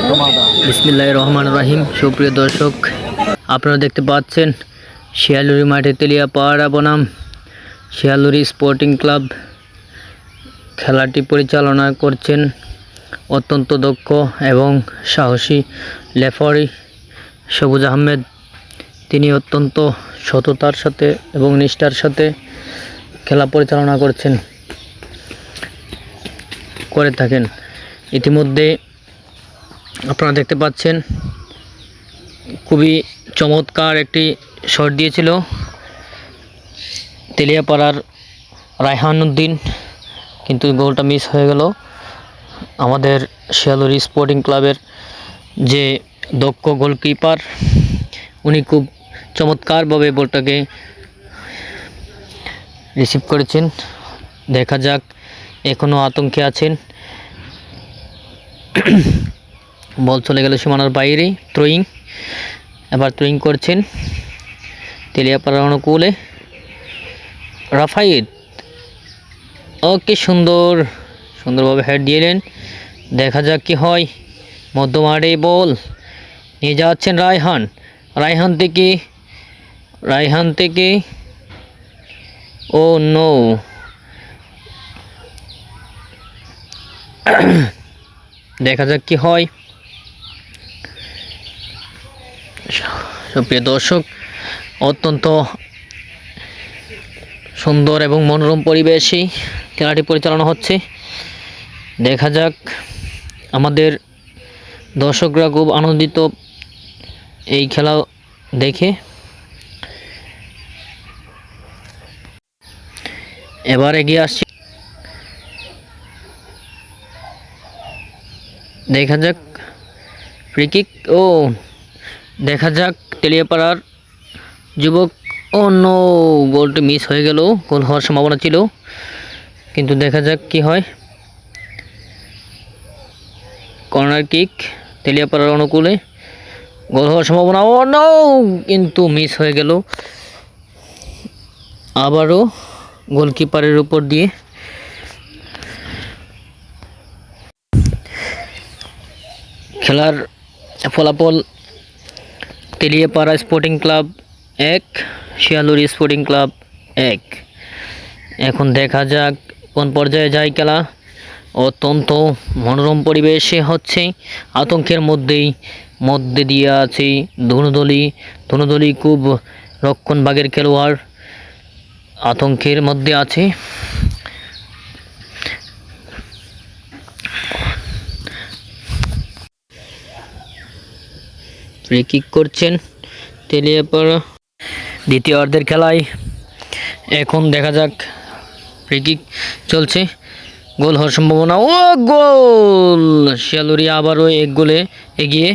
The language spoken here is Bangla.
বিসমিল্লাহির রহমানির রহিম। সুপ্রিয় দর্শক, আপনারা দেখতে পাচ্ছেন শিয়ালুরি মাঠে তেলিয়াপাড়া বনাম শিয়ালুরি স্পোর্টিং ক্লাব খেলাটি পরিচালনা করছেন অত্যন্ত দক্ষ এবং সাহসী রেফারি সবুজ আহমেদ। তিনি অত্যন্ত সততার সাথে এবং নিষ্ঠার সাথে খেলা পরিচালনা করে থাকেন। ইতিমধ্যে আপনারা দেখতে পাচ্ছেন খুবই চমৎকার একটি শট দিয়েছিল তেলিয়াপাড়ার রায়হান উদ্দিন, কিন্তু গোলটা মিস হয়ে গেল। আমাদের শিয়ালুরি স্পোর্টিং ক্লাবের যে দক্ষ গোলকিপার, উনি খুব চমৎকারভাবে বলটাকে রিসিভ করেছেন। দেখা যাক, এখনও আতঙ্কে আছেন। বল চলে গেল সীমানার বাইরে। এবার থ্রোয়িং করছেন তেলিয়াপাড়ার অনুকূলে রাফায়েত। ওকে, সুন্দরভাবে হেড দিলেন। দেখা যাক কি হয়। মধ্যমাঠে বল নিয়ে যাচ্ছেন রায়হান থেকে ও নো, দেখা যাক কি হয়। সুপ্রিয় দর্শক, অত্যন্ত সুন্দর এবং মনোরম পরিবেশে খেলাটি পরিচালনা হচ্ছে। দেখা যাক, আমাদের দর্শকরা খুব আনন্দিত এই খেলা দেখে। এবার এগিয়ে আসছে, দেখা যাক ফ্রি কিক। ও দেখা যাক তেলিয়াপাড়ার যুবক, ও নো, গোলটি মিস হয়ে গেল। গোল হওয়ার সম্ভাবনা ছিল, কিন্তু দেখা যাক কি হয়। কর্নার কিক তেলিয়াপাড়ার অনুকূলে, গোল হওয়ার সম্ভাবনা। ও নো, কিন্তু মিস হয়ে গেল। আবারও গোলকিপারের উপর দিয়ে। খেলার ফলাফল Teliapara sporting club 1, Shialuri sporting club 1। এখন দেখা যাক কোন পর্যায়ে যায় খেলা। অত্যন্ত মনোরম পরিবেশে হচ্ছে। আতঙ্কের মধ্যে দিয়ে আছে ধনুদলি খুব রক্ষণভাগের খেলোয়াড়, আতঙ্কের মধ্যে আছে। ফ্রি কিক করছেন তেলিয়াপাড়া দ্বিতীয় অর্ধের খেলায়। এখন দেখা যাক, ফ্রি কিক চলছে, গোল হওয়ার সম্ভাবনা। ও গোল! শিয়ালুরি আবারও 1 গোলে এগিয়ে।